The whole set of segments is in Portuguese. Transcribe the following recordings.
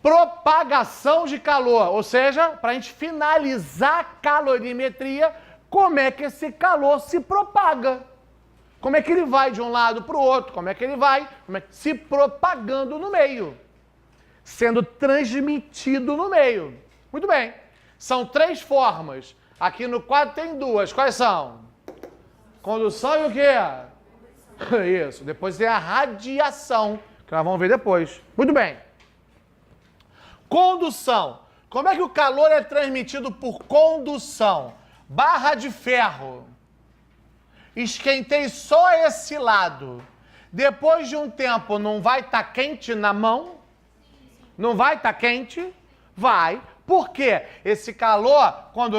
propagação de calor, ou seja, para a gente finalizar a calorimetria, como é que esse calor se propaga. Como é que ele vai de um lado para o outro, como é que ele vai se propagando no meio, sendo transmitido no meio. Muito bem, são 3 formas. Aqui no quadro tem 2, quais são? Condução e o quê? Isso, depois tem a radiação, que nós vamos ver depois. Muito bem. Condução. Como é que o calor é transmitido por condução? Barra de ferro. Esquentei só esse lado. Depois de um tempo, não vai estar quente na mão? Não vai estar quente? Vai. Por quê? Esse calor, quando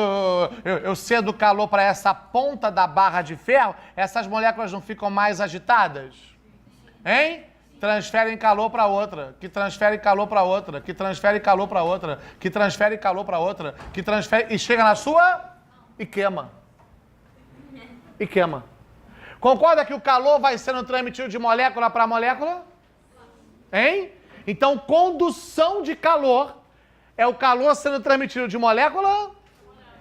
eu cedo o calor para essa ponta da barra de ferro, essas moléculas não ficam mais agitadas? Hein? Transferem calor para outra, que transfere calor para outra, que transfere calor para outra, que transfere calor para outra, que transfere... E chega na sua e queima. E queima. Concorda que o calor vai sendo transmitido de molécula para molécula? Hein? Então, condução de calor é o calor sendo transmitido de molécula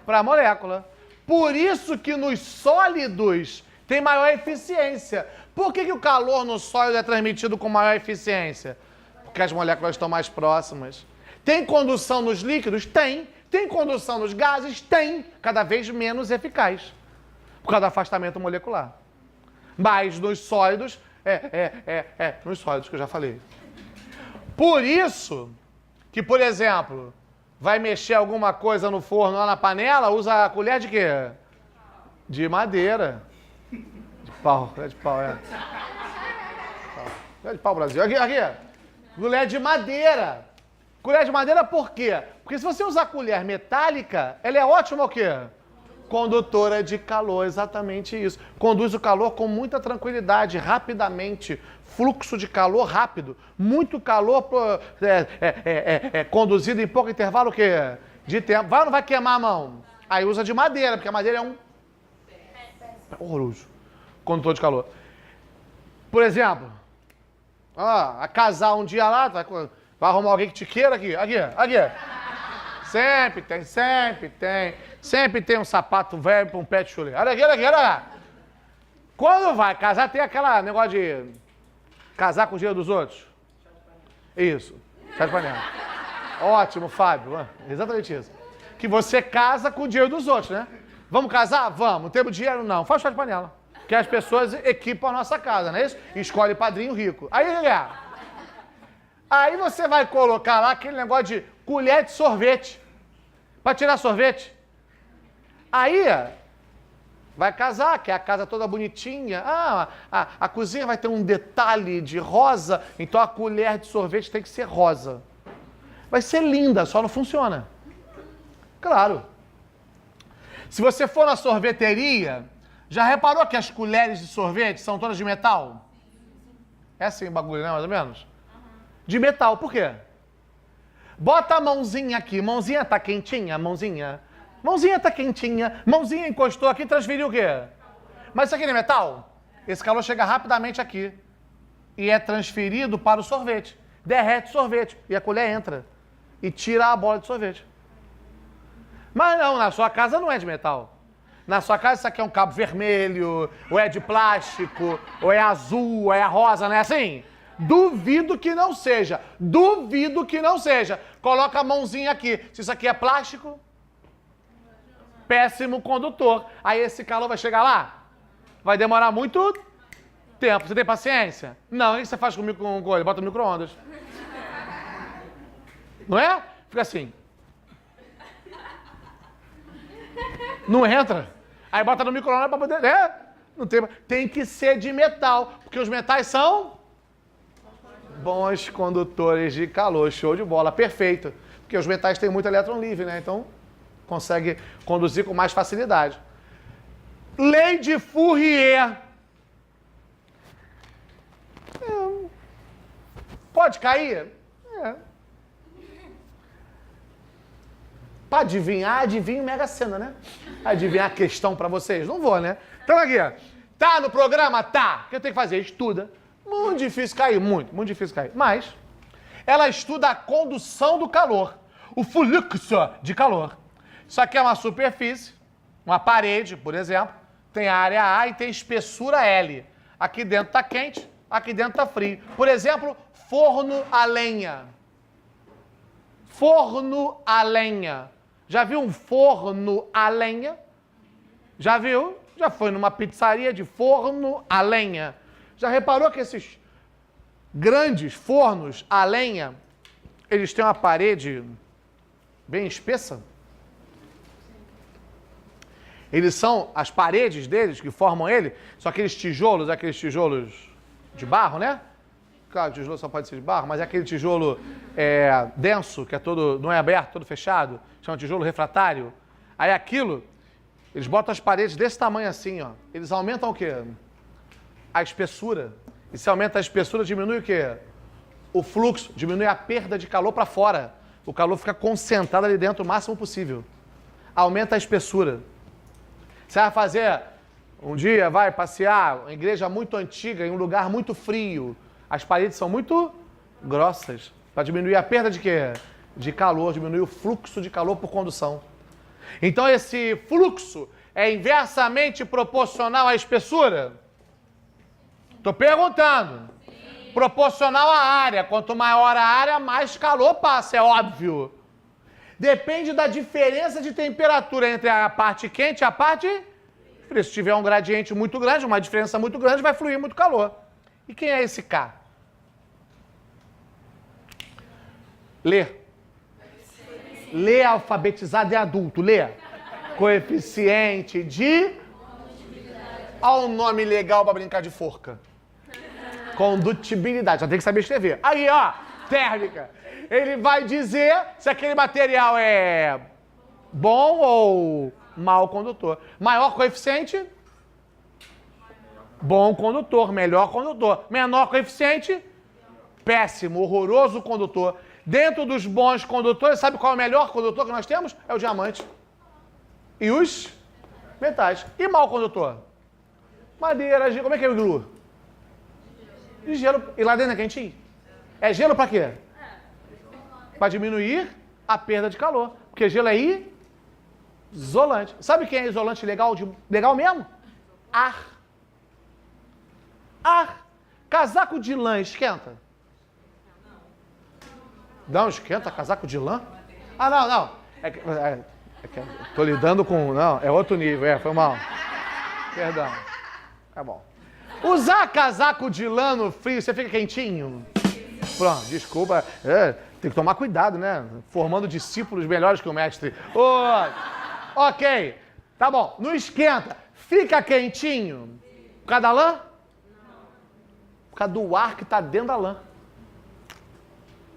para molécula. Por isso que nos sólidos tem maior eficiência. Por que o calor no sólido é transmitido com maior eficiência? Porque as moléculas estão mais próximas. Tem condução nos líquidos? Tem. Tem condução nos gases? Tem. Cada vez menos eficaz. Por causa do afastamento molecular. Mas nos sólidos, nos sólidos que eu já falei. Por isso que, por exemplo, vai mexer alguma coisa no forno lá na panela, usa a colher de quê? De madeira. De pau, colher de pau, Colher de pau, Brasil. Aqui. Colher de madeira. Colher de madeira por quê? Porque se você usar colher metálica, ela é ótima o quê? Condutora de calor, exatamente isso. Conduz o calor com muita tranquilidade, rapidamente. Fluxo de calor rápido. Muito calor conduzido em pouco intervalo o quê? De tempo. Vai ou não vai queimar a mão? Aí usa de madeira, porque a madeira é horroroso. Condutor de calor. Por exemplo, a casar um dia lá, vai arrumar alguém que te queira aqui. Sempre tem um sapato velho para um pé de chulé. Olha aqui. Quando vai casar, tem aquela negócio de casar com o dinheiro dos outros. Isso. Chá de panela. Ótimo, Fábio. Exatamente isso. Que você casa com o dinheiro dos outros, né? Vamos casar? Vamos. Temos dinheiro? Não. Faz chá de panela. Que as pessoas equipam a nossa casa, não é isso? Escolhe padrinho rico. Aí você vai colocar lá aquele negócio de colher de sorvete. Para tirar sorvete. Aí, vai casar, que é a casa toda bonitinha. A cozinha vai ter um detalhe de rosa, então a colher de sorvete tem que ser rosa. Vai ser linda, só não funciona. Claro. Se você for na sorveteria, já reparou que as colheres de sorvete são todas de metal? É assim o bagulho, né, mais ou menos? De metal, por quê? Bota a mãozinha aqui, mãozinha tá quentinha, mãozinha tá quentinha, mãozinha encostou aqui, transferiu o quê? Mas isso aqui não é metal? Esse calor chega rapidamente aqui e é transferido para o sorvete. Derrete o sorvete e a colher entra e tira a bola de sorvete. Mas não, na sua casa não é de metal. Na sua casa isso aqui é um cabo vermelho, ou é de plástico, ou é azul, ou é rosa, não é assim? Duvido que não seja. Coloca a mãozinha aqui. Se isso aqui é plástico, péssimo condutor. Aí esse calor vai chegar lá? Vai demorar muito tempo. Você tem paciência? Não, o que você faz comigo com ele? Bota no micro-ondas. Não é? Fica assim. Não entra. Aí bota no micro-ondas pra poder... Não tem que ser de metal. Porque os metais são... bons condutores de calor, show de bola, perfeito. Porque os metais têm muito elétron livre, né? Então, consegue conduzir com mais facilidade. Lei de Fourier. Pode cair? Para adivinhar, adivinho Mega Sena, né? Adivinhar a questão para vocês? Não vou, né? Então aqui, tá no programa? Tá. O que eu tenho que fazer? Estuda. Muito difícil cair, muito difícil cair. Mas ela estuda a condução do calor, o fluxo de calor. Isso aqui é uma superfície, uma parede, por exemplo, tem a área A e tem espessura L. Aqui dentro está quente, aqui dentro está frio. Por exemplo, forno a lenha. Forno a lenha. Já viu um forno a lenha? Já viu? Já foi numa pizzaria de forno a lenha. Já reparou que esses grandes fornos a lenha, eles têm uma parede bem espessa? Eles são, as paredes deles que formam ele, são aqueles tijolos de barro, né? Claro, o tijolo só pode ser de barro, mas é aquele tijolo denso, que é todo, não é aberto, todo fechado, chama tijolo refratário. Aí aquilo, eles botam as paredes desse tamanho assim, ó. Eles aumentam o quê? A espessura. E se aumenta a espessura, diminui o quê? O fluxo, diminui a perda de calor para fora. O calor fica concentrado ali dentro o máximo possível. Aumenta a espessura. Você vai fazer, um dia vai passear, uma igreja muito antiga, em um lugar muito frio. As paredes são muito grossas, para diminuir a perda de quê? De calor, diminuir o fluxo de calor por condução. Então esse fluxo é inversamente proporcional à espessura? Estou perguntando. Sim. Proporcional à área. Quanto maior a área, mais calor passa, é óbvio. Depende da diferença de temperatura entre a parte quente e a parte fria. Se tiver um gradiente muito grande, uma diferença muito grande, vai fluir muito calor. E quem é esse K? Lê. Lê alfabetizado e adulto. Lê. Coeficiente de... Olha o nome legal para brincar de forca. Condutibilidade. Já tem que saber escrever. Aí, ó. Térmica. Ele vai dizer se aquele material é bom ou mau condutor. Maior coeficiente? Bom condutor. Melhor condutor. Menor coeficiente? Péssimo, horroroso condutor. Dentro dos bons condutores, sabe qual é o melhor condutor que nós temos? É o diamante. E os metais. E mau condutor? Madeira, gelo. Como é que é o iglu? De gelo. E lá dentro é quentinho? É gelo para quê? Para diminuir a perda de calor. Porque gelo é isolante. Sabe quem é isolante legal, legal mesmo? Ar. Ar. Casaco de lã esquenta? Não, esquenta casaco de lã? Ah, não. Tô lidando com... Não, é outro nível. Foi mal. Perdão. Tá bom. Usar casaco de lã no frio, você fica quentinho? Pronto, desculpa. Tem que tomar cuidado, né? Formando discípulos melhores que o mestre. Ok. Tá bom. Não esquenta. Fica quentinho. Por causa da lã? Não. Por causa do ar que tá dentro da lã.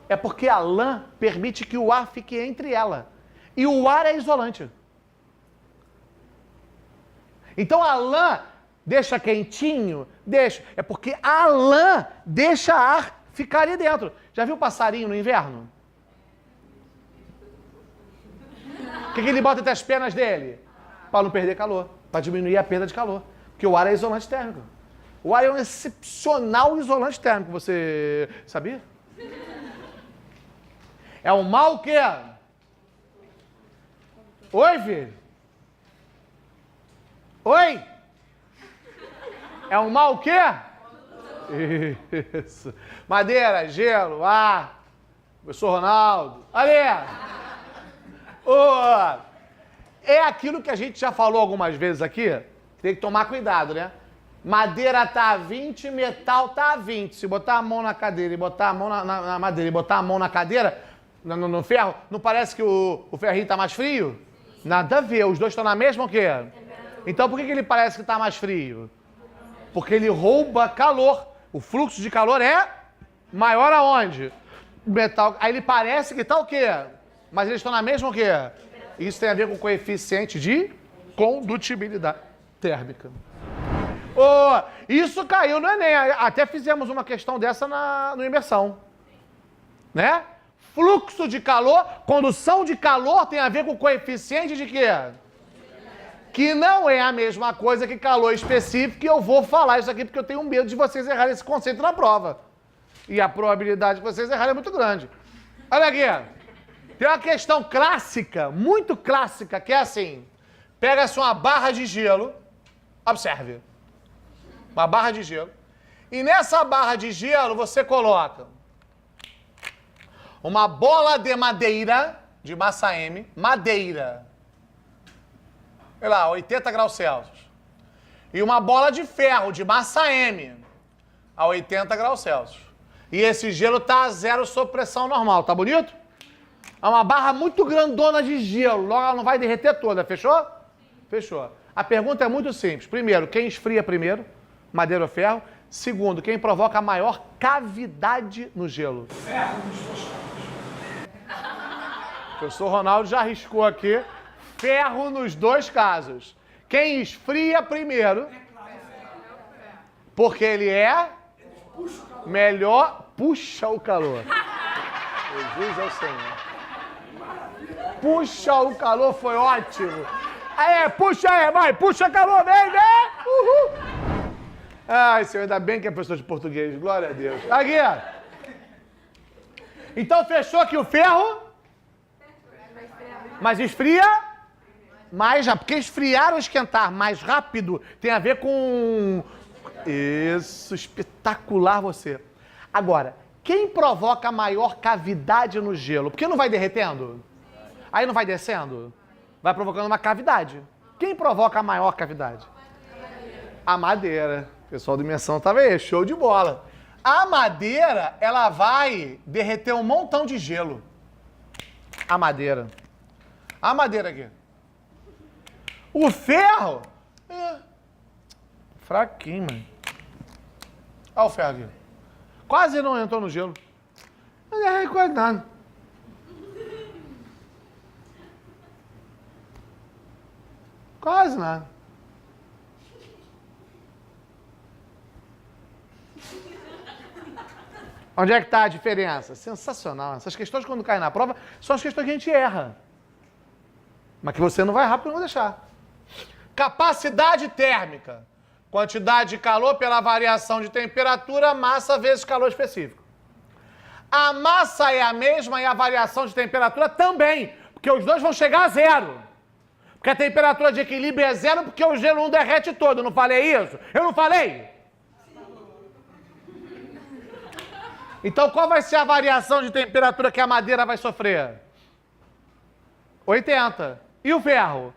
É porque a lã permite que o ar fique entre ela. E o ar é isolante. Então a lã deixa quentinho? Deixa. É porque a lã deixa ar ficar ali dentro. Já viu passarinho no inverno? O que ele bota entre as pernas dele? Para não perder calor. Para diminuir a perda de calor. Porque o ar é isolante térmico. O ar é um excepcional isolante térmico. Você sabia? É um mal o quê? Oi, filho? Oi? É um mal o quê? Isso. Madeira, gelo, ar. Professor Ronaldo. Ali. É aquilo que a gente já falou algumas vezes aqui. Tem que tomar cuidado, né? Madeira tá a 20, metal tá a 20. Se botar a mão na cadeira e botar a mão na madeira e botar a mão na cadeira, no ferro, não parece que o ferrinho tá mais frio? Nada a ver, os dois estão na mesma o quê? Então por que ele parece que tá mais frio? Porque ele rouba calor. O fluxo de calor é maior aonde? Metal. Aí ele parece que tá o quê? Mas eles estão na mesma o quê? Isso tem a ver com o coeficiente de condutibilidade térmica. Isso caiu no Enem. Até fizemos uma questão dessa no imersão. Né? Fluxo de calor, condução de calor tem a ver com o coeficiente de quê? Que não é a mesma coisa que calor específico, e eu vou falar isso aqui porque eu tenho medo de vocês errarem esse conceito na prova. E a probabilidade de vocês errarem é muito grande. Olha aqui. Tem uma questão clássica, muito clássica, que é assim. Pega-se uma barra de gelo. Observe. Uma barra de gelo. E nessa barra de gelo você coloca uma bola de madeira, de massa M, madeira. Sei lá, 80 graus Celsius. E uma bola de ferro, de massa M, a 80 graus Celsius. E esse gelo tá a 0 sob pressão normal, tá bonito? É uma barra muito grandona de gelo, logo ela não vai derreter toda, fechou? Fechou. A pergunta é muito simples. Primeiro, quem esfria primeiro? Madeira ou ferro? Segundo, quem provoca a maior cavidade no gelo? Ferro nos dois casos. O professor Ronaldo já arriscou aqui. Ferro nos dois casos. Quem esfria primeiro? Porque ele é melhor, puxa o calor. Jesus é o Senhor. Puxa o calor foi ótimo. Aí, puxa aí, vai, puxa calor, vem, vem. Uhul. Ai, Senhor, ainda bem que é professor de português, glória a Deus. Aqui, ó. Então fechou aqui o ferro. Mas esfria mais rápido. Porque esfriar ou esquentar mais rápido tem a ver com... Isso, espetacular você. Agora, quem provoca a maior cavidade no gelo? Porque não vai derretendo? Aí não vai descendo? Vai provocando uma cavidade. Quem provoca a maior cavidade? A madeira. O pessoal da dimensão tava aí, show de bola. A madeira, ela vai derreter um montão de gelo. A madeira. A madeira aqui. O ferro... fraquinho, mano. Olha o ferro aqui. Quase não entrou no gelo. Não é quase nada. Quase nada. Onde é que está a diferença? Sensacional. Essas questões, quando caem na prova, são as questões que a gente erra. Mas que você não vai rápido, eu não vou deixar. Capacidade térmica. Quantidade de calor pela variação de temperatura, massa vezes calor específico. A massa é a mesma e a variação de temperatura também, porque os dois vão chegar a 0. Porque a temperatura de equilíbrio é 0 porque o gelo não derrete todo. Eu não falei isso? Eu não falei? Então qual vai ser a variação de temperatura que a madeira vai sofrer? 80. E o ferro?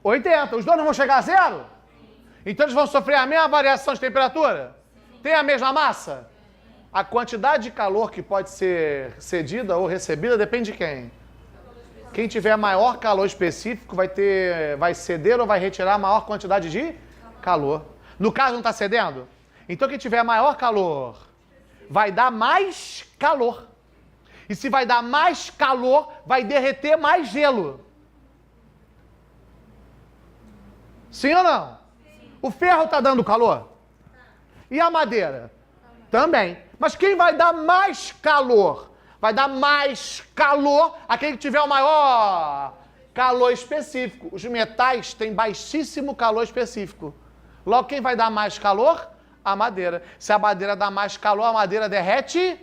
80. Os dois não vão chegar a 0? Então eles vão sofrer a mesma variação de temperatura? Tem a mesma massa? A quantidade de calor que pode ser cedida ou recebida depende de quem? Quem tiver maior calor específico vai ceder ou vai retirar a maior quantidade de calor. No caso não está cedendo? Então quem tiver maior calor vai dar mais calor. E se vai dar mais calor, vai derreter mais gelo. Sim ou não? O ferro está dando calor? E a madeira? Também. Mas quem vai dar mais calor? Vai dar mais calor aquele que tiver o maior calor específico. Os metais têm baixíssimo calor específico. Logo, quem vai dar mais calor? A madeira. Se a madeira dá mais calor, a madeira derrete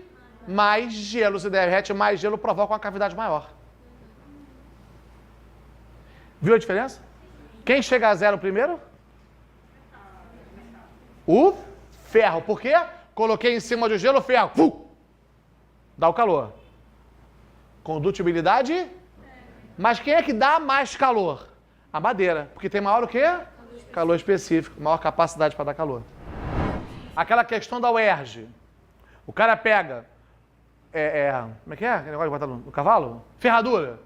mais gelo. Se derrete mais gelo, provoca uma cavidade maior. Viu a diferença? Quem chega a 0 primeiro? O ferro. Por quê? Coloquei em cima do gelo o ferro. Dá o calor. Condutibilidade. Mas quem é que dá mais calor? A madeira. Porque tem maior o quê? Calor específico. Maior capacidade para dar calor. Aquela questão da UERJ. O cara pega... como é que é? Aquele negócio de botar no cavalo? Ferradura.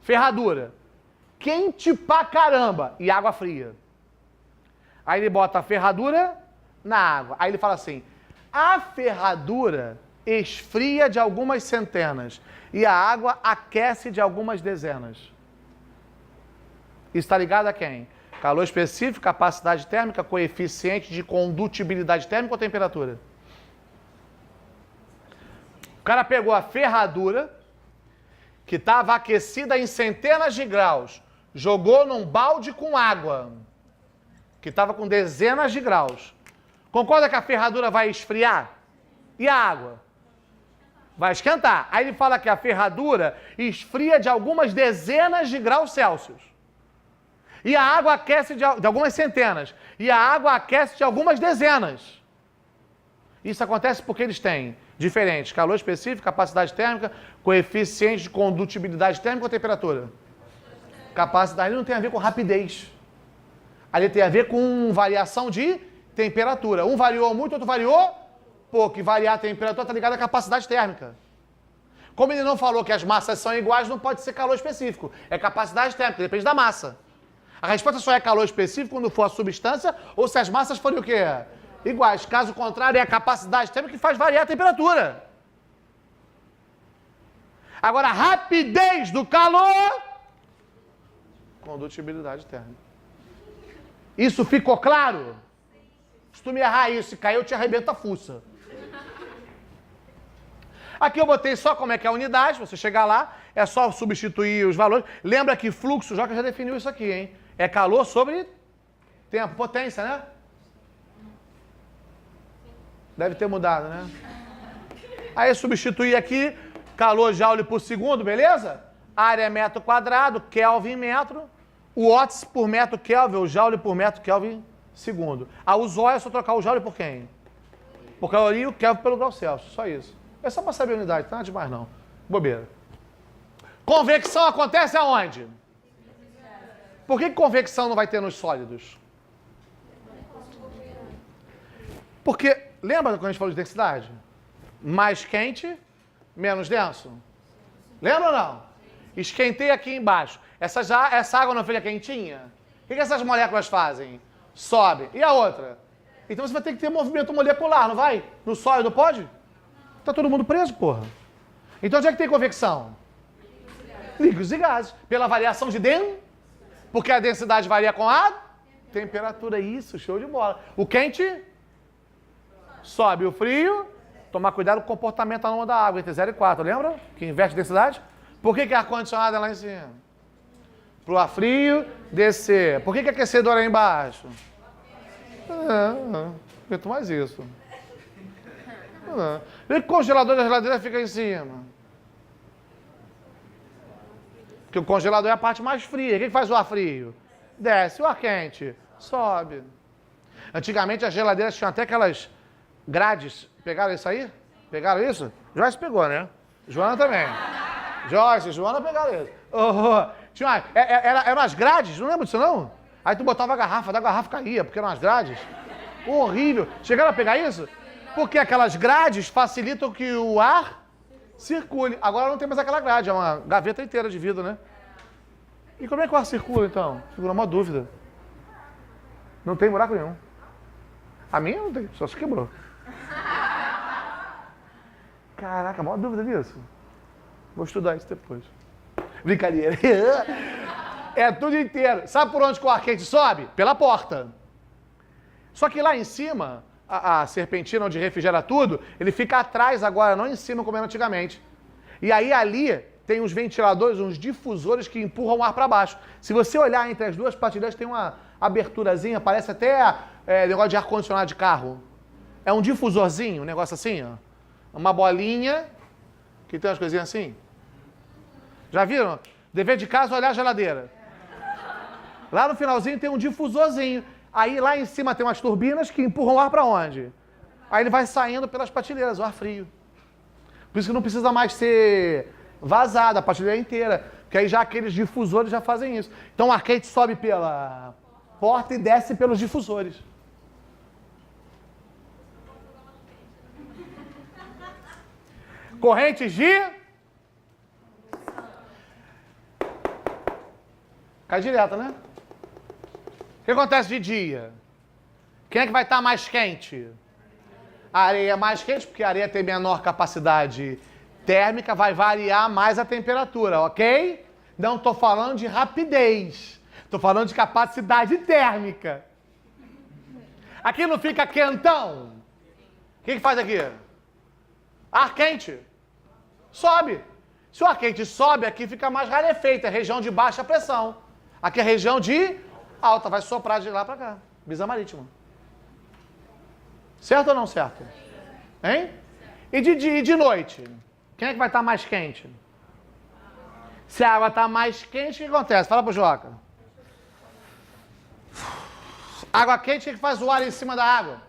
Ferradura. Quente pra caramba. E água fria. Aí ele bota a ferradura na água. Aí ele fala assim... A ferradura esfria de algumas centenas e a água aquece de algumas dezenas. Isso está ligado a quem? Calor específico, capacidade térmica, coeficiente de condutibilidade térmica ou temperatura? O cara pegou a ferradura, que estava aquecida em centenas de graus, jogou num balde com água, que estava com dezenas de graus. Concorda que a ferradura vai esfriar? E a água? Vai esquentar. Aí ele fala que a ferradura esfria de algumas dezenas de graus Celsius. E a água aquece de algumas centenas. E a água aquece de algumas dezenas. Isso acontece porque eles têm diferentes calor específico, capacidade térmica, coeficiente de condutibilidade térmica ou temperatura? Capacidade não tem a ver com rapidez. Ali tem a ver com variação de temperatura. Um variou muito, outro variou pouco. E variar a temperatura está ligado à capacidade térmica. Como ele não falou que as massas são iguais, não pode ser calor específico. É capacidade térmica, depende da massa. A resposta só é calor específico quando for a substância ou se as massas forem o quê? Iguais. Caso contrário, é a capacidade térmica que faz variar a temperatura. Agora, a rapidez do calor, condutibilidade térmica. Isso ficou claro? Se tu me errar isso e cair, eu te arrebento a fuça. Aqui eu botei só como é que é a unidade, você chegar lá, é só substituir os valores. Lembra que fluxo, Joca já definiu isso aqui, hein? É calor sobre tempo, potência, né? Deve ter mudado, né? Aí substituir aqui, calor joule por segundo, beleza? Área é metro quadrado, Kelvin metro. O watts por metro Kelvin, o joule por metro Kelvin segundo. A usuário é só trocar o joule por quem? Por caloria e o Kelvin pelo grau Celsius, só isso. É só para saber a unidade, tá? Nada demais não. Bobeira. Convecção acontece aonde? Por que convecção não vai ter nos sólidos? Porque, lembra quando a gente falou de densidade? Mais quente, menos denso. Lembra ou não? Esquentei aqui embaixo. Essa água não fica quentinha? O que essas moléculas fazem? Sobe. E a outra? Então você vai ter que ter movimento molecular, não vai? No sólido pode? Tá todo mundo preso, porra. Então onde é que tem convecção? Líquidos e gases. Pela variação de dentro. Porque a densidade varia com a temperatura. Isso, show de bola. O quente sobe. O frio, tomar cuidado com o comportamento anômalo da água, entre 0 e 4, lembra? Que inverte a densidade. Por que ar-condicionado é lá em cima? Pro ar frio descer. Por que aquecedor é aí embaixo? Aguento mais isso. Por que o congelador da geladeira fica em cima? Porque o congelador é a parte mais fria. O que faz o ar frio? Desce. O ar quente? Sobe. Antigamente as geladeiras tinham até aquelas grades. Pegaram isso aí? Pegaram isso? Joyce pegou, né? Joana também. Joyce, Joana pegaram isso. Eram as grades, não lembro disso não? Aí tu botava a garrafa, da garrafa caía, porque eram as grades. Horrível. Chegaram a pegar isso? Porque aquelas grades facilitam que o ar circule. Agora não tem mais aquela grade, é uma gaveta inteira de vidro, né? E como é que o ar circula, então? Fico numa dúvida. Não tem buraco nenhum. A minha não tem, só se quebrou. Caraca, maior dúvida disso. Vou estudar isso depois. Brincadeira. É tudo inteiro. Sabe por onde que o ar quente sobe? Pela porta. Só que lá em cima, a serpentina onde refrigera tudo, ele fica atrás agora, não em cima como era antigamente. E aí ali tem uns ventiladores, uns difusores que empurram o ar para baixo. Se você olhar entre as duas patilhas, tem uma aberturazinha, parece até negócio de ar-condicionado de carro. É um difusorzinho, um negócio assim, ó. Uma bolinha, que tem umas coisinhas assim. Já viram? Dever de casa, olhar a geladeira. Lá no finalzinho tem um difusorzinho. Aí lá em cima tem umas turbinas que empurram o ar para onde? Aí ele vai saindo pelas patilheiras, o ar frio. Por isso que não precisa mais ser vazado, a patilheira inteira. Porque aí já aqueles difusores já fazem isso. Então o ar quente sobe pela porta e desce pelos difusores. Correntes de... Cai direto, né? O que acontece de dia? Quem é que vai estar mais quente? A areia é mais quente, porque a areia tem menor capacidade térmica, vai variar mais a temperatura, ok? Não estou falando de rapidez. Estou falando de capacidade térmica. Aqui não fica quentão? O que faz aqui? Ar quente. Sobe. Se o ar quente sobe, aqui fica mais rarefeito, é região de baixa pressão. Aqui é região de alta, vai soprar de lá para cá. Brisa marítima. Certo ou não certo? Hein? E de noite? Quem é que vai estar mais quente? Se a água está mais quente, o que acontece? Fala pro Joca. Água quente, o que faz o ar em cima da água?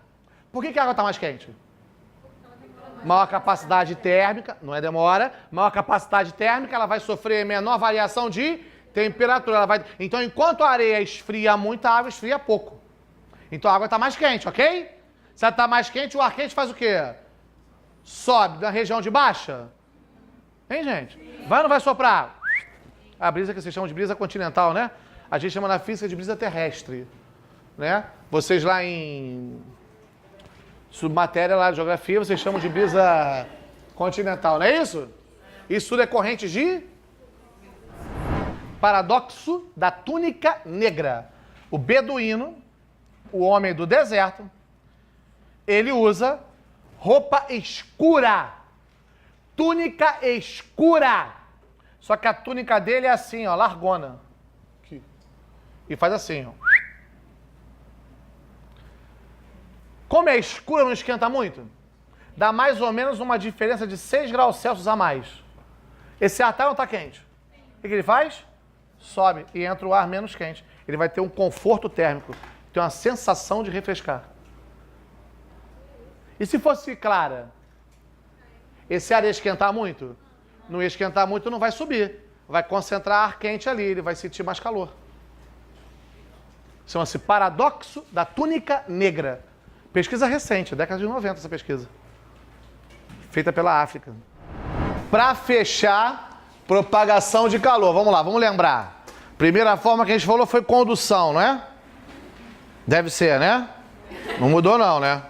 Por que a água está mais quente? Maior capacidade térmica, não é demora, maior capacidade térmica, ela vai sofrer menor variação de temperatura. Então, enquanto a areia esfria muito, a água esfria pouco. Então, a água está mais quente, ok? Se ela está mais quente, o ar quente faz o quê? Sobe na região de baixa. Hein, gente? Vai ou não vai soprar? A brisa que vocês chamam de brisa continental, né? A gente chama na física de brisa terrestre, né? Vocês lá em submatéria, lá de geografia, vocês chamam de brisa continental, não é isso? Isso tudo é corrente de paradoxo da túnica negra. O beduíno, o homem do deserto, ele usa roupa escura, túnica escura. Só que a túnica dele é assim, ó, largona. Aqui. E faz assim, ó. Como é escura, não esquenta muito? Dá mais ou menos uma diferença de 6 graus Celsius a mais. Esse ar tá ou não tá quente? O que ele faz? Sobe e entra o ar menos quente. Ele vai ter um conforto térmico, tem uma sensação de refrescar. E se fosse clara? Esse ar ia esquentar muito? Não ia esquentar muito, não vai subir. Vai concentrar ar quente ali, ele vai sentir mais calor. Chama-se paradoxo da túnica negra. Pesquisa recente, década de 90 essa pesquisa. Feita pela África. Para fechar, propagação de calor. Vamos lá, vamos lembrar. Primeira forma que a gente falou foi condução, não é? Deve ser, né? Não mudou não, né?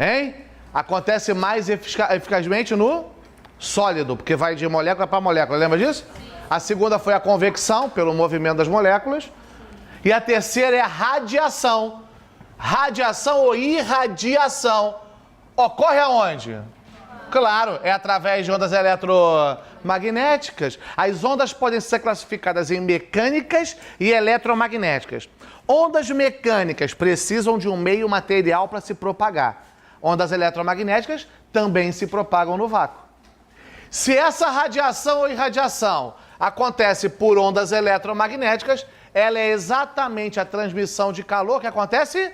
Hein? Acontece mais eficazmente no sólido, porque vai de molécula para molécula, lembra disso? A segunda foi a convecção, pelo movimento das moléculas. E a terceira é a radiação. Radiação ou irradiação ocorre aonde? Claro, é através de ondas eletromagnéticas. As ondas podem ser classificadas em mecânicas e eletromagnéticas. Ondas mecânicas precisam de um meio material para se propagar. Ondas eletromagnéticas também se propagam no vácuo. Se essa radiação ou irradiação acontece por ondas eletromagnéticas, ela é exatamente a transmissão de calor que acontece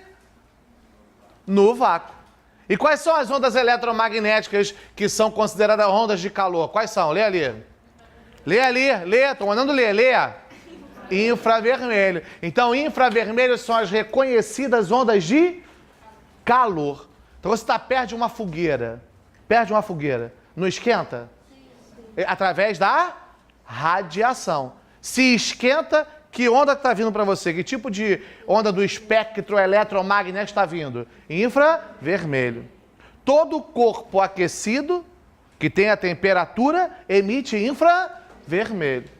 no vácuo. E quais são as ondas eletromagnéticas que são consideradas ondas de calor? Quais são? Lê ali. Lê ali, lê, estou mandando ler, leia. Infravermelho. Então, infravermelho são as reconhecidas ondas de calor. Então, você está perto de uma fogueira. Não esquenta? Através da radiação. Se esquenta, que onda está vindo para você? Que tipo de onda do espectro eletromagnético está vindo? Infravermelho. Todo corpo aquecido, que tem a temperatura, emite infravermelho.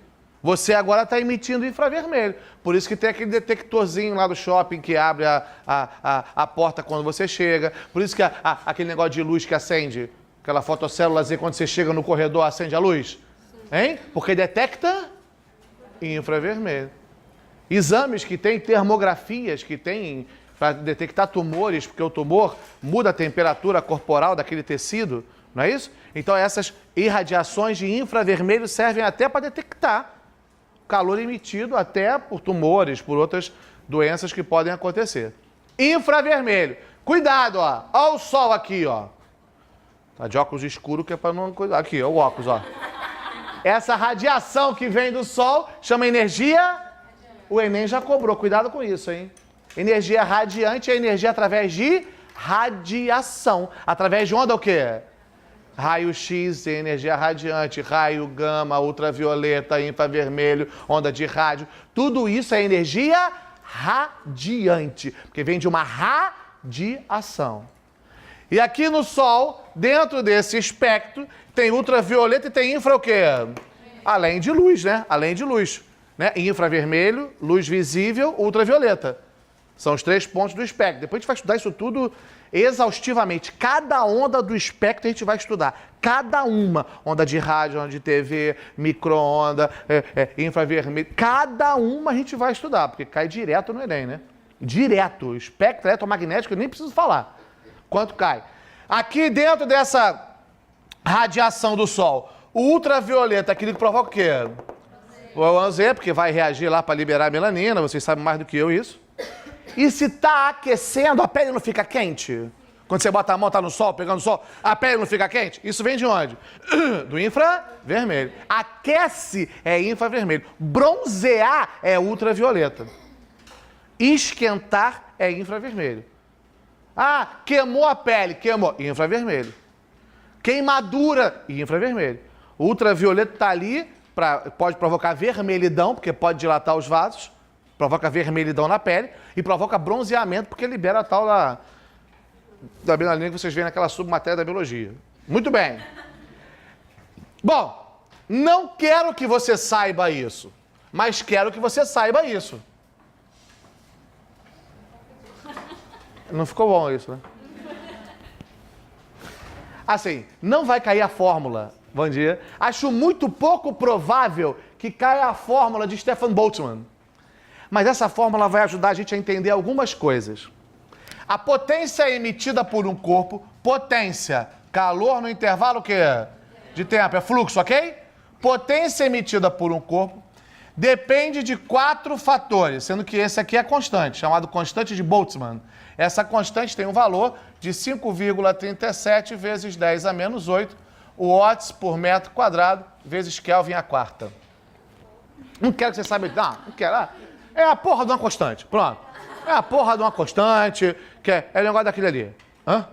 Você agora está emitindo infravermelho. Por isso que tem aquele detectorzinho lá do shopping que abre a porta quando você chega. Por isso que aquele negócio de luz que acende, aquela fotocelulazinha quando você chega no corredor, acende a luz. Hein? Porque detecta infravermelho. Exames que tem, termografias que tem para detectar tumores, porque o tumor muda a temperatura corporal daquele tecido, não é isso? Então essas irradiações de infravermelho servem até para detectar calor emitido até por tumores, por outras doenças que podem acontecer. Infravermelho. Cuidado, ó. Ó o sol aqui, ó. Tá de óculos escuro que é para não cuidar. Aqui, ó, o óculos, ó. Essa radiação que vem do sol chama energia. O Enem já cobrou. Cuidado com isso, hein? Energia radiante é energia através de radiação. Através de onda o quê? Raio-X, energia radiante, raio gama, ultravioleta, infravermelho, onda de rádio. Tudo isso é energia radiante, porque vem de uma radiação. E aqui no Sol, dentro desse espectro, tem ultravioleta e tem infra o quê? Além de luz, né? Além de luz. Né? Infravermelho, luz visível, ultravioleta. São os 3 pontos do espectro. Depois a gente vai estudar isso tudo exaustivamente. Cada onda do espectro a gente vai estudar. Cada uma. Onda de rádio, onda de TV, micro-onda, infravermelho. Cada uma a gente vai estudar, porque cai direto no Enem, né? Direto. O espectro eletromagnético, eu nem preciso falar. Quanto cai? Aqui dentro dessa radiação do Sol. O ultravioleta, aquele que provoca o quê? O bronzeia, porque vai reagir lá para liberar a melanina, vocês sabem mais do que eu isso. E se tá aquecendo, a pele não fica quente? Quando você bota a mão, tá no sol, pegando sol, a pele não fica quente? Isso vem de onde? Do infravermelho. Aquece é infravermelho. Bronzear é ultravioleta. Esquentar é infravermelho. Ah, queimou a pele, queimou, infravermelho. Queimadura, infravermelho. O ultravioleta está ali, pode provocar vermelhidão, porque pode dilatar os vasos, provoca vermelhidão na pele, e provoca bronzeamento, porque libera a tal da melanina que vocês veem naquela submatéria da biologia. Muito bem. Bom, não quero que você saiba isso, mas quero que você saiba isso. Não ficou bom isso, né? Assim, não vai cair a fórmula, bom dia. Acho muito pouco provável que caia a fórmula de Stefan Boltzmann. Mas essa fórmula vai ajudar a gente a entender algumas coisas. A potência emitida por um corpo, potência, calor no intervalo que de tempo, é fluxo, ok? Potência emitida por um corpo depende de 4 fatores, sendo que esse aqui é constante, chamado constante de Boltzmann. Essa constante tem um valor de 5,37 vezes 10 a menos 8 watts por metro quadrado vezes Kelvin a quarta. Não quero que você saiba. Não quero. É a porra de uma constante. Pronto. É a porra de uma constante, que é o negócio daquele ali. Hã?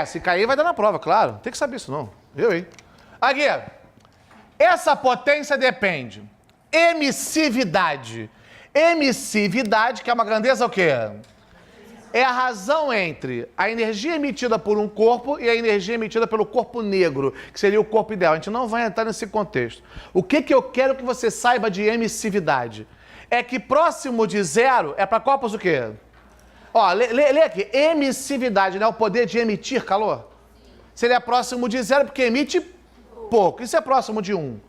Se cair vai dar na prova, claro. Tem que saber isso não. Eu, hein? Aqui. Essa potência depende. Emissividade. Emissividade, que é uma grandeza o quê? É a razão entre a energia emitida por um corpo e a energia emitida pelo corpo negro, que seria o corpo ideal. A gente não vai entrar nesse contexto. O que eu quero que você saiba de emissividade? É que próximo de zero é para corpos o quê? Ó, lê aqui. Emissividade, né? O poder de emitir calor. Se ele é próximo de zero, porque emite pouco. E se é próximo de 1?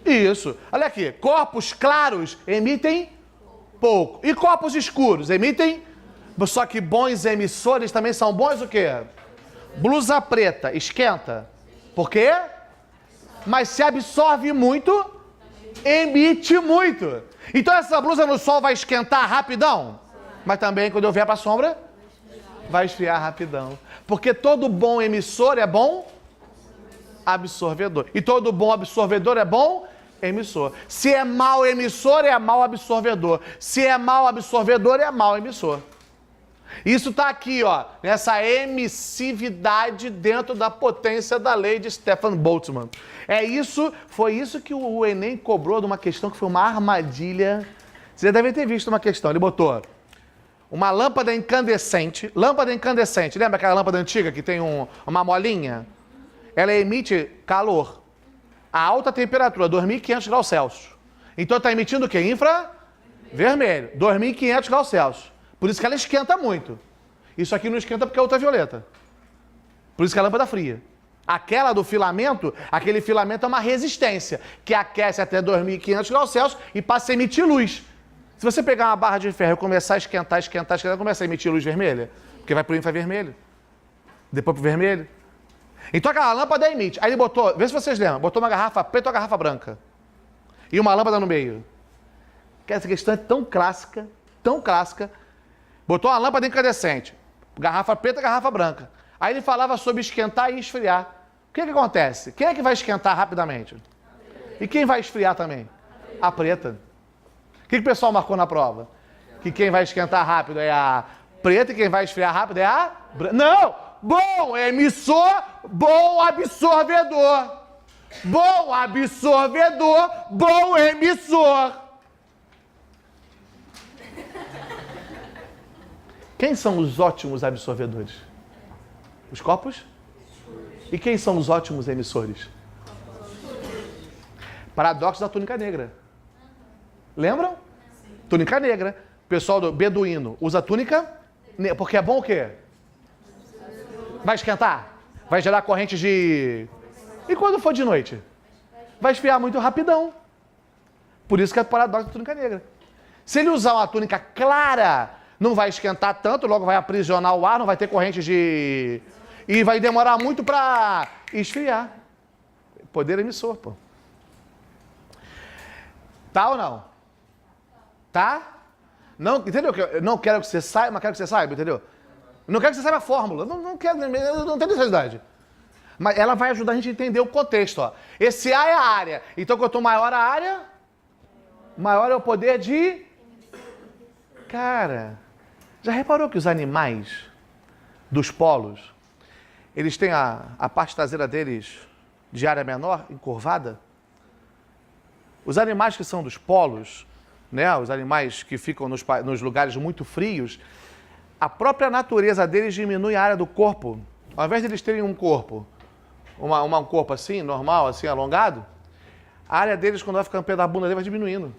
Isso. Olha aqui. Corpos claros emitem pouco. E corpos escuros emitem... Só que bons emissores também são bons o quê? Blusa preta, esquenta. Por quê? Mas se absorve muito, emite muito. Então essa blusa no sol vai esquentar rapidão? Mas também quando eu vier para a sombra, vai esfriar rapidão. Porque todo bom emissor é bom absorvedor. E todo bom absorvedor é bom emissor. Se é mau emissor, é mau absorvedor. Se é mau absorvedor, é mau emissor. Isso está aqui, ó, nessa emissividade dentro da potência da lei de Stefan Boltzmann. Foi isso que o Enem cobrou de uma questão que foi uma armadilha. Você deve ter visto uma questão, ele botou uma lâmpada incandescente, lembra aquela lâmpada antiga que tem uma molinha? Ela emite calor a alta temperatura, 2.500 graus Celsius. Então está emitindo o quê? Infravermelho, 2.500 graus Celsius. Por isso que ela esquenta muito. Isso aqui não esquenta porque é ultravioleta. Por isso que a lâmpada fria. Aquela do filamento, aquele filamento é uma resistência, que aquece até 2.500 graus Celsius e passa a emitir luz. Se você pegar uma barra de ferro e começar a esquentar, começa a emitir luz vermelha, porque vai para o infravermelho, depois para o vermelho. Então aquela lâmpada emite. Aí ele botou, vê se vocês lembram, botou uma garrafa preta e uma garrafa branca. E uma lâmpada no meio. Essa questão é tão clássica, botou uma lâmpada incandescente, garrafa preta e garrafa branca. Aí ele falava sobre esquentar e esfriar. O que acontece? Quem é que vai esquentar rapidamente? E quem vai esfriar também? A preta. O que o pessoal marcou na prova? Que quem vai esquentar rápido é a preta e quem vai esfriar rápido é a branca. Não! Bom emissor, bom absorvedor. Bom absorvedor, bom emissor. Quem são os ótimos absorvedores? Os corpos? E quem são os ótimos emissores? Paradoxo da túnica negra. Lembram? Túnica negra. O pessoal do beduíno usa túnica negra. Porque é bom o quê? Vai esquentar? Vai gerar corrente de... E quando for de noite? Vai esfriar muito rapidão. Por isso que é paradoxo da túnica negra. Se ele usar uma túnica clara... não vai esquentar tanto, logo vai aprisionar o ar, não vai ter corrente de... E vai demorar muito para esfriar. Poder emissor, pô. Tá ou não? Tá? Não, entendeu? Eu não quero que você saiba, mas quero que você saiba, entendeu? Não quero que você saiba a fórmula. Não quero, não tem necessidade. Mas ela vai ajudar a gente a entender o contexto, ó. Esse A é a área. Então, quanto maior a área, maior é o poder de... Cara, já reparou que os animais dos polos, eles têm a parte traseira deles de área menor, encurvada? Os animais que são dos polos, né, os animais que ficam nos lugares muito frios, a própria natureza deles diminui a área do corpo. Ao invés de eles terem um corpo, um corpo assim, normal, assim, alongado, a área deles, quando vai ficando perto da bunda dele, vai diminuindo.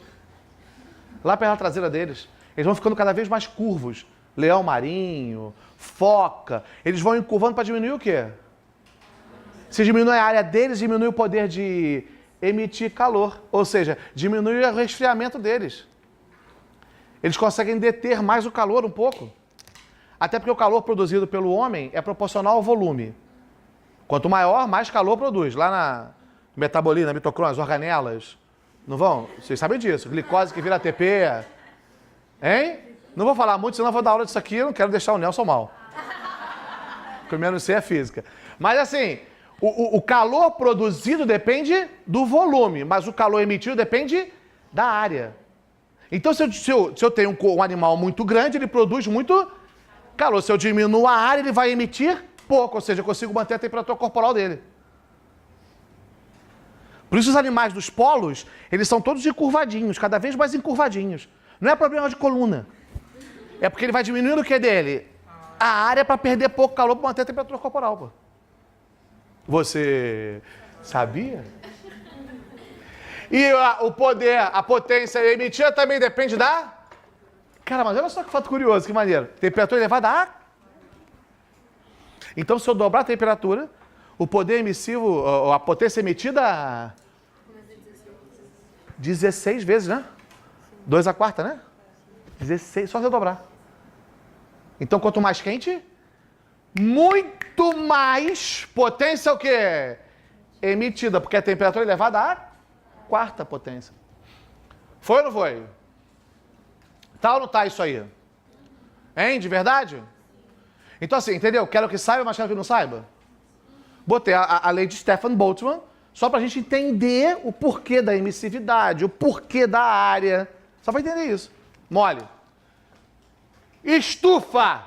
Lá pela traseira deles. Eles vão ficando cada vez mais curvos. Leão marinho, foca, eles vão encurvando para diminuir o quê? Se diminui a área deles, diminui o poder de emitir calor. Ou seja, diminui o resfriamento deles. Eles conseguem deter mais o calor um pouco. Até porque o calor produzido pelo homem é proporcional ao volume. Quanto maior, mais calor produz. Lá na metabolina, mitocrônia, as organelas. Não vão? Vocês sabem disso. Glicose que vira ATP. Hein? Não vou falar muito, senão eu vou dar aula disso aqui. Eu não quero deixar o Nelson mal. Porque o meu não sei é física. Mas assim, o calor produzido depende do volume. Mas o calor emitido depende da área. Então, se eu tenho um animal muito grande, ele produz muito calor. Se eu diminuo a área, ele vai emitir pouco. Ou seja, eu consigo manter a temperatura corporal dele. Por isso os animais dos polos, eles são todos encurvadinhos, cada vez mais encurvadinhos. Não é problema de coluna. É porque ele vai diminuindo o que dele? A área para perder pouco calor para manter a temperatura corporal. Pô. Você sabia? E o poder, a potência emitida também depende da... Cara, mas olha só que fato curioso, que maneiro. Temperatura elevada a... Então, se eu dobrar a temperatura, o poder emissivo, a potência emitida... 16 vezes, né? 2 a quarta, né? 16, só se eu dobrar. Então, quanto mais quente, muito mais potência o quê? Emitida, porque a temperatura é elevada a quarta potência. Foi ou não foi? Tá ou não tá isso aí? Hein? De verdade? Então assim, entendeu? Quero que saiba, mas quero que não saiba. Botei a lei de Stefan Boltzmann só pra gente entender o porquê da emissividade, o porquê da área. Só pra entender isso. Mole. Estufa.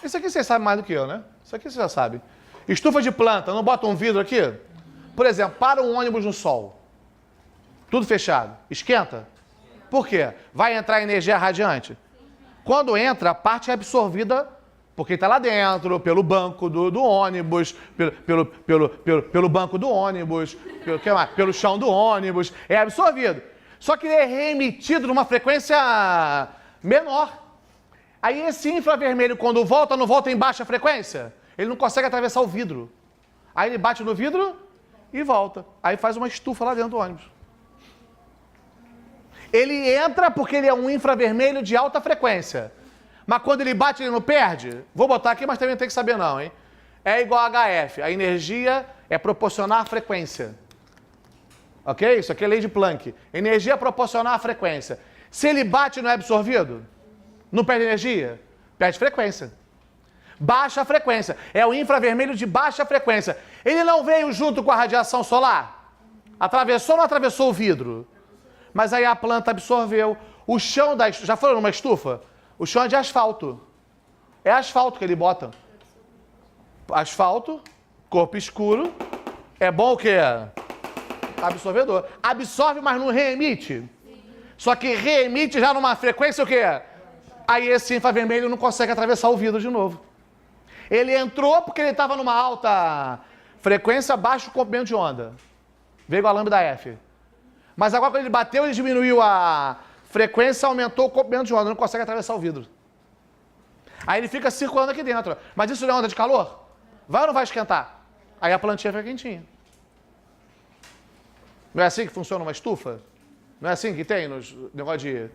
Isso aqui vocês sabem mais do que eu, né? Isso aqui vocês já sabem. Estufa de planta, não bota um vidro aqui? Por exemplo, para um ônibus no sol. Tudo fechado. Esquenta? Por quê? Vai entrar energia radiante? Quando entra, a parte é absorvida por quem está lá dentro, pelo banco do ônibus, pelo banco do ônibus, pelo chão do ônibus, é absorvido. Só que ele é reemitido numa frequência menor. Aí esse infravermelho, quando volta, não volta em baixa frequência? Ele não consegue atravessar o vidro. Aí ele bate no vidro e volta. Aí faz uma estufa lá dentro do ônibus. Ele entra porque ele é um infravermelho de alta frequência. Mas quando ele bate, ele não perde? Vou botar aqui, mas também não tem que saber não, hein? É igual a HF. A energia é proporcional à frequência. Ok? Isso aqui é lei de Planck. Energia é proporcional à frequência. Se ele bate, não é absorvido? Não perde energia? Perde frequência. Baixa frequência. É o infravermelho de baixa frequência. Ele não veio junto com a radiação solar? Atravessou ou não atravessou o vidro? Mas aí a planta absorveu. O chão da... Já foram numa estufa? O chão é de asfalto. É asfalto que ele bota. Asfalto, corpo escuro. É bom o quê? Absorvedor. Absorve, mas não reemite. Só que reemite já numa frequência o quê? Aí esse infravermelho não consegue atravessar o vidro de novo. Ele entrou porque ele estava numa alta frequência, baixo comprimento de onda. Veio com a lambda F. Mas agora quando ele bateu, ele diminuiu a frequência, aumentou o comprimento de onda, não consegue atravessar o vidro. Aí ele fica circulando aqui dentro. Mas isso não é onda de calor? Vai ou não vai esquentar? Aí a plantinha fica quentinha. Não é assim que funciona uma estufa? Não é assim que tem nos negócio de...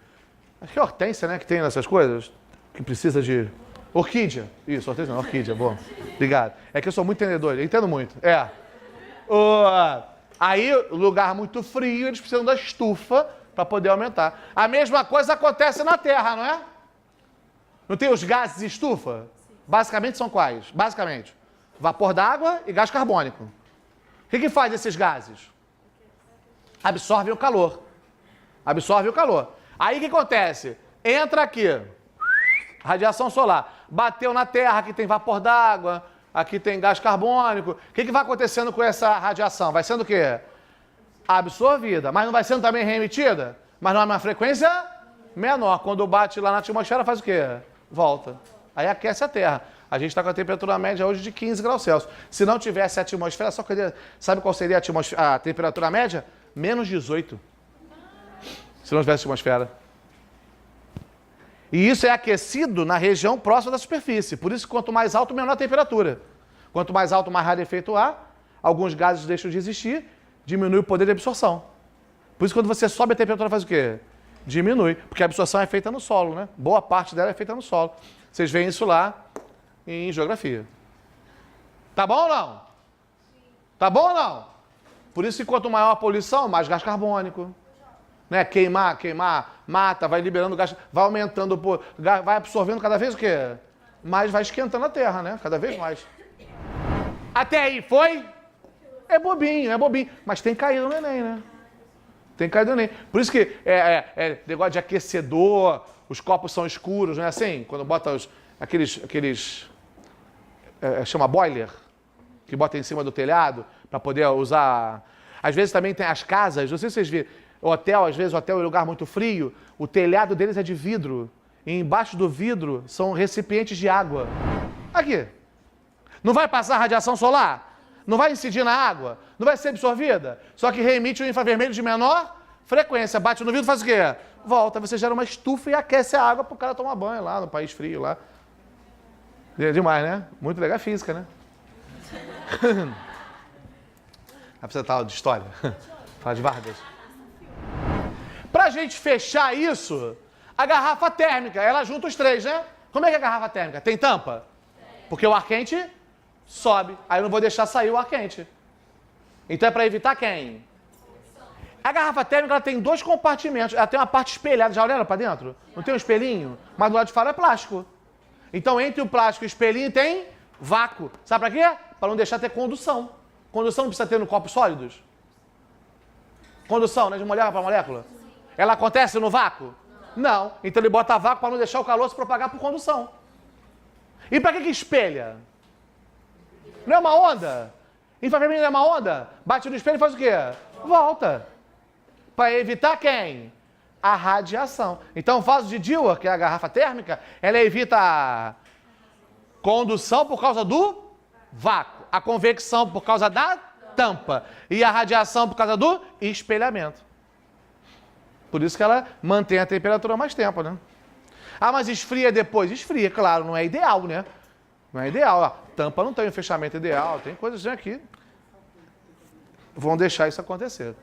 Acho que é hortência, né, que tem nessas coisas, que precisa de... Orquídea. Isso, hortência não, orquídea, bom. Obrigado. É que eu sou muito entendedor, eu entendo muito. Aí, lugar muito frio, eles precisam da estufa para poder aumentar. A mesma coisa acontece na Terra, não é? Não tem os gases de estufa? Basicamente são quais? Basicamente, vapor d'água e gás carbônico. O que faz esses gases? Absorvem o calor. Absorve o calor. Aí o que acontece? Entra aqui, radiação solar. Bateu na Terra, aqui tem vapor d'água, aqui tem gás carbônico. O que vai acontecendo com essa radiação? Vai sendo o quê? Absorvida. Mas não vai sendo também reemitida? Mas não é uma frequência menor. Quando bate lá na atmosfera, faz o quê? Volta. Aí aquece a Terra. A gente está com a temperatura média hoje de 15 graus Celsius. Se não tivesse a atmosfera, sabe qual seria a temperatura média? Menos 18. Se não tivesse atmosfera. E isso é aquecido na região próxima da superfície. Por isso, quanto mais alto, menor a temperatura. Quanto mais alto, mais rarefeito o ar. Alguns gases deixam de existir, diminui o poder de absorção. Por isso, quando você sobe a temperatura, faz o quê? Diminui. Porque a absorção é feita no solo, né? Boa parte dela é feita no solo. Vocês veem isso lá em geografia. Tá bom ou não? Tá bom ou não? Por isso que quanto maior a poluição, mais gás carbônico. Né? Queimar, mata, vai liberando gás, vai aumentando, vai absorvendo cada vez o quê? Mais vai esquentando a Terra, né? Cada vez mais. Até aí, foi? É bobinho. Mas tem caído no Enem, né? Tem caído no Enem. Por isso que negócio de aquecedor, os copos são escuros, não é assim? Quando bota aqueles chama boiler, que bota em cima do telhado, para poder usar. Às vezes também tem as casas, não sei se vocês viram, às vezes o hotel é um lugar muito frio, o telhado deles é de vidro, e embaixo do vidro são recipientes de água. Aqui. Não vai passar radiação solar? Não vai incidir na água? Não vai ser absorvida? Só que reemite o infravermelho de menor frequência. Bate no vidro, faz o quê? Volta, você gera uma estufa e aquece a água para o cara tomar banho lá, no país frio lá. É demais, né? Muito legal a física, né? Apresentar de história. Falar de Vargas. Pra gente fechar isso, a garrafa térmica, ela junta os três, né? Como é que é a garrafa térmica? Tem tampa? Porque o ar quente sobe. Aí eu não vou deixar sair o ar quente. Então é para evitar quem? A garrafa térmica ela tem dois compartimentos. Ela tem uma parte espelhada. Já olharam para dentro? Não tem um espelhinho? Mas do lado de fora é plástico. Então entre o plástico e o espelhinho tem vácuo. Sabe para quê? Para não deixar ter condução. Condução não precisa ter no corpos sólidos? Condução, né? De molécula para molécula? Ela acontece no vácuo? Não. Então ele bota vácuo para não deixar o calor se propagar por condução. E para que espelha? Não é uma onda? Infravermelho não é uma onda? Bate no espelho e faz o quê? Volta. Para evitar quem? A radiação. Então o vaso de Dewar, que é a garrafa térmica, ela evita a condução por causa do vácuo, a convecção por causa da tampa e a radiação por causa do espelhamento. Por isso que ela mantém a temperatura mais tempo, né? Ah, mas esfria depois? Esfria, claro, não é ideal, né? Não é ideal. A tampa não tem um fechamento ideal, tem coisas aqui que vão deixar isso acontecer.